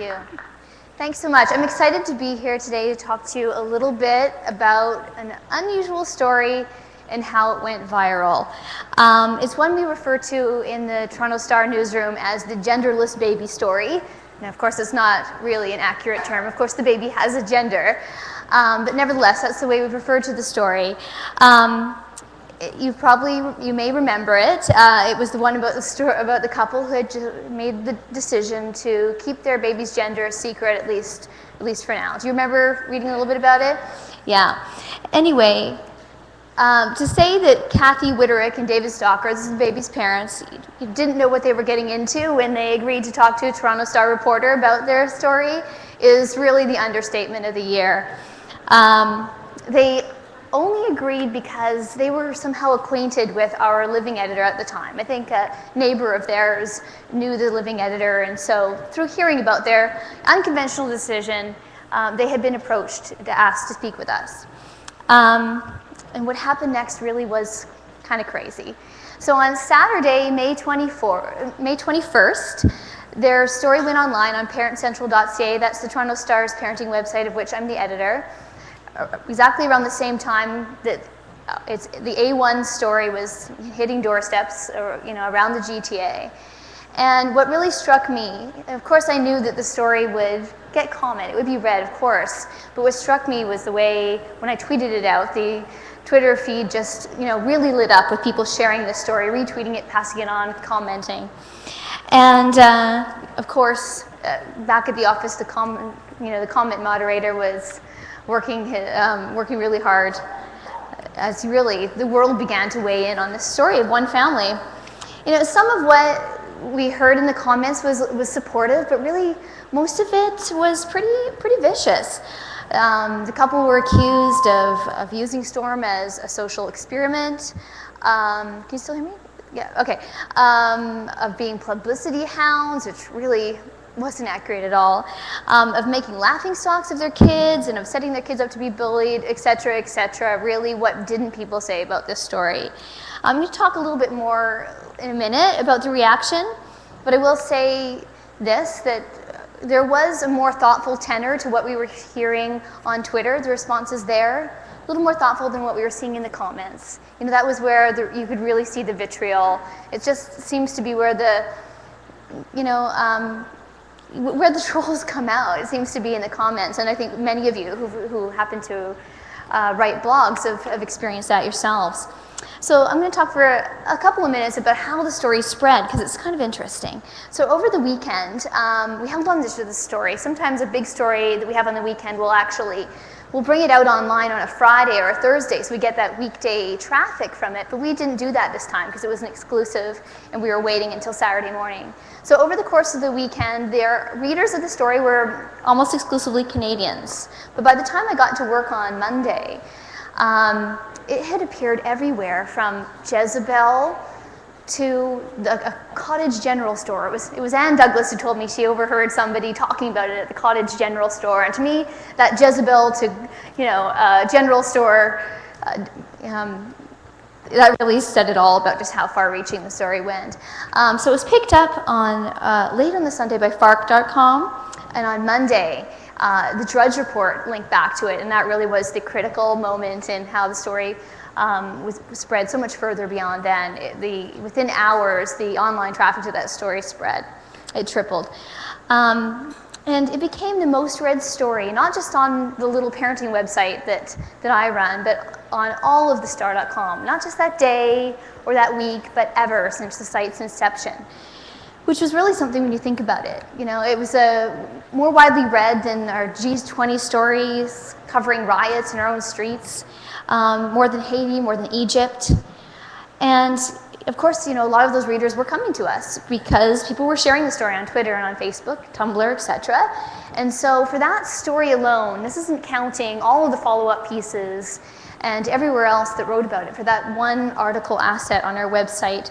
you. Thanks so much. I'm excited to be here today to talk to you a little bit about an unusual story and how it went viral. It's one we refer to in the Toronto Star newsroom as the genderless baby story. Now, of course, it's not really an accurate term. Of course, the baby has a gender. But nevertheless, that's the way we've referred to the story. You may remember it. It was the one about the couple who had made the decision to keep their baby's gender a secret, at least for now. Do you remember reading a little bit about it? Yeah. Anyway, to say that Kathy Witterick and David Stocker, this is the baby's parents, didn't know what they were getting into when they agreed to talk to a Toronto Star reporter about their story is really the understatement of the year. They only agreed because they were somehow acquainted with our living editor at the time. I think a neighbor of theirs knew the living editor, and so through hearing about their unconventional decision, they had been approached to ask to speak with us. And what happened next really was kind of crazy. So on Saturday, May 21st, their story went online on parentcentral.ca. That's the Toronto Star's parenting website, of which I'm the editor. Exactly around the same time that the A1 story was hitting doorsteps, around the GTA. And what really struck me, of course I knew that the story would get comment, it would be read, of course, but what struck me was the way, when I tweeted it out, the Twitter feed just, really lit up with people sharing this story, retweeting it, passing it on, commenting. And of course, back at the office, the comment moderator was working really hard as really the world began to weigh in on this story of one family. Some of what we heard in the comments was supportive, but really most of it was pretty vicious. The couple were accused of using Storm as a social experiment. Can you still hear me? Yeah, okay. Of being publicity hounds, which really wasn't accurate at all, of making laughingstocks of their kids and of setting their kids up to be bullied, et cetera, really what didn't people say about this story. I'm going to talk a little bit more in a minute about the reaction, but I will say this, that there was a more thoughtful tenor to what we were hearing on Twitter, the responses there, a little more thoughtful than what we were seeing in the comments. That was where you could really see the vitriol. It just seems to be where where the trolls come out. It seems to be in the comments, and I think many of you who happen to write blogs have experienced that yourselves. So I'm going to talk for a couple of minutes about how the story spread, because it's kind of interesting. So over the weekend, we held on to this story. Sometimes a big story that we have on the weekend we'll bring it out online on a Friday or a Thursday, so we get that weekday traffic from it, but we didn't do that this time because it was an exclusive and we were waiting until Saturday morning. So over the course of the weekend, their readers of the story were almost exclusively Canadians. But by the time I got to work on Monday, it had appeared everywhere, from Jezebel to a Cottage General store. It was Anne Douglas who told me she overheard somebody talking about it at the Cottage General store. And to me, that Jezebel to general store, that really said it all about just how far-reaching the story went. So it was picked up on late on the Sunday by Fark.com, and on Monday, the Drudge Report linked back to it, and that really was the critical moment in how the story was spread so much further beyond then. Within hours, the online traffic to that story spread. It tripled. And it became the most read story, not just on the little parenting website that I run, but on all of the star.com, not just that day or that week, but ever since the site's inception, which was really something when you think about it. It was more widely read than our G20 stories covering riots in our own streets, more than Haiti, more than Egypt. And of course, a lot of those readers were coming to us because people were sharing the story on Twitter and on Facebook, Tumblr, etc. And so for that story alone, this isn't counting all of the follow-up pieces and everywhere else that wrote about it. For that one article asset on our website,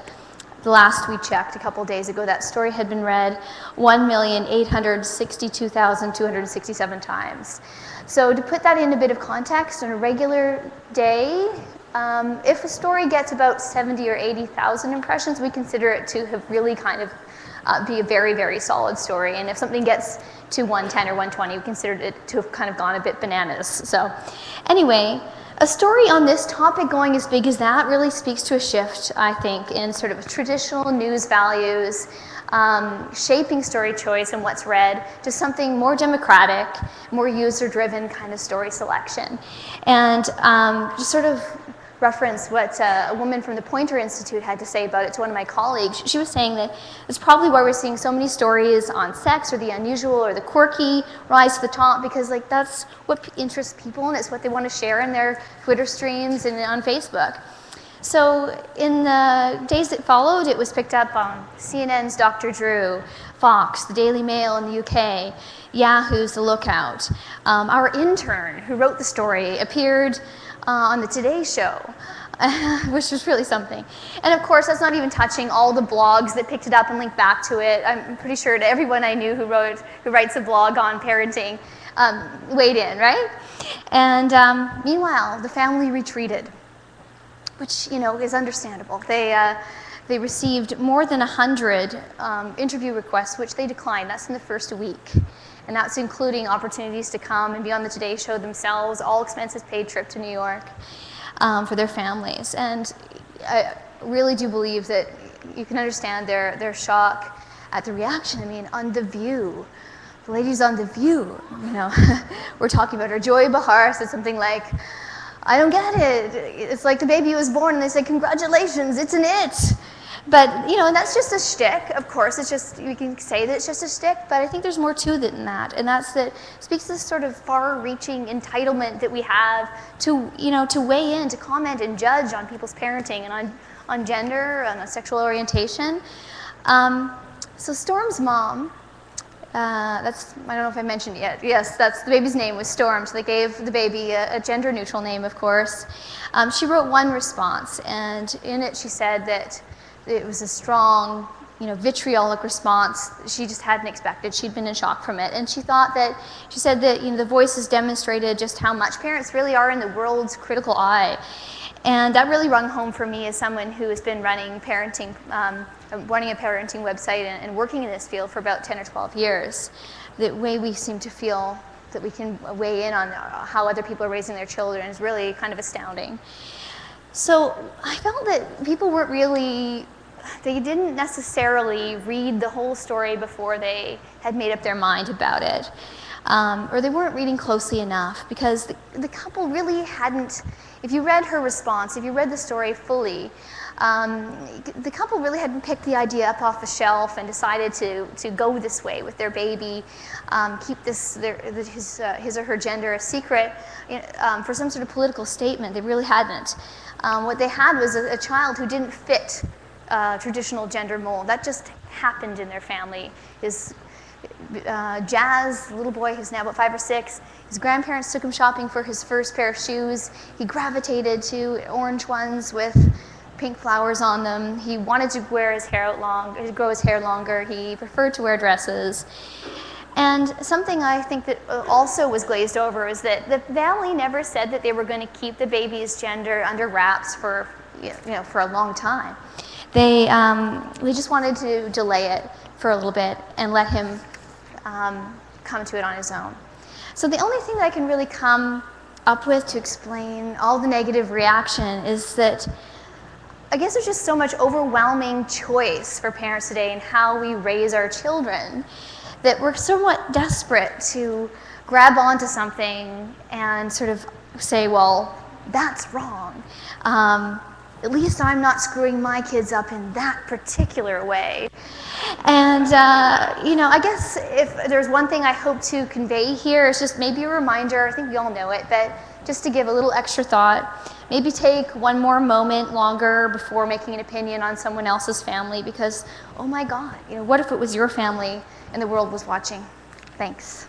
the last we checked a couple days ago, that story had been read 1,862,267 times. So to put that in a bit of context, on a regular day, if a story gets about 70 or 80,000 impressions, we consider it to have really kind of be a very, very solid story. And if something gets to 110 or 120, we consider it to have kind of gone a bit bananas. So anyway, a story on this topic going as big as that really speaks to a shift, I think, in sort of traditional news values, shaping story choice and what's read to something more democratic, more user-driven kind of story selection. And just sort of reference what a woman from the Poynter Institute had to say about it to one of my colleagues. She was saying that it's probably why we're seeing so many stories on sex or the unusual or the quirky rise to the top, because like that's what interests people and it's what they want to share in their Twitter streams and on Facebook. So in the days that followed, it was picked up on CNN's Dr. Drew, Fox, the Daily Mail in the UK, Yahoo's The Lookout. Our intern who wrote the story appeared on the Today Show, which was really something. And of course, that's not even touching all the blogs that picked it up and linked back to it. I'm pretty sure that everyone I knew who writes a blog on parenting weighed in, right? And meanwhile, the family retreated, which is understandable. They received more than 100 interview requests, which they declined. That's in the first week. And that's including opportunities to come and be on the Today Show themselves, all expenses paid trip to New York for their families. And I really do believe that you can understand their shock at the reaction. I mean, on The View, the ladies on The View, we're talking about her. Joy Behar said something like, I don't get it. It's like the baby was born and they say, congratulations, it's an it. But, and that's just a shtick. Of course, it's just, we can say that it's just a shtick, but I think there's more to it than that. And that's that speaks to this sort of far-reaching entitlement that we have to, to weigh in, to comment and judge on people's parenting and on gender, on sexual orientation. So Storm's mom, I don't know if I mentioned it yet. Yes, the baby's name was Storm, so they gave the baby a gender-neutral name, of course. She wrote one response, and in it she said that it was a strong, vitriolic response she just hadn't expected. She'd been in shock from it. And she said that, the voices demonstrated just how much parents really are in the world's critical eye. And that really rung home for me as someone who has been running a parenting website and working in this field for about 10 or 12 years. The way we seem to feel that we can weigh in on how other people are raising their children is really kind of astounding. So I felt that people they didn't necessarily read the whole story before they had made up their mind about it. Or they weren't reading closely enough because the couple really hadn't, if you read her response, if you read the story fully, the couple really hadn't picked the idea up off the shelf and decided to go this way with their baby, keep his or her gender a secret for some sort of political statement. They really hadn't. What they had was a child who didn't fit traditional gender mold. That just happened in their family. Jazz, the little boy who's now about 5 or 6, his grandparents took him shopping for his first pair of shoes. He gravitated to orange ones with pink flowers on them. He wanted to wear his hair out grow his hair longer. He preferred to wear dresses. And something I think that also was glazed over is that the family never said that they were going to keep the baby's gender under wraps for a long time. They just wanted to delay it for a little bit and let him come to it on his own. So the only thing that I can really come up with to explain all the negative reaction is that I guess there's just so much overwhelming choice for parents today in how we raise our children that we're somewhat desperate to grab onto something and sort of say, well, that's wrong. At least I'm not screwing my kids up in that particular way. And, I guess if there's one thing I hope to convey here, it's just maybe a reminder, I think we all know it, but just to give a little extra thought, maybe take one more moment longer before making an opinion on someone else's family because, oh my God, what if it was your family and the world was watching? Thanks.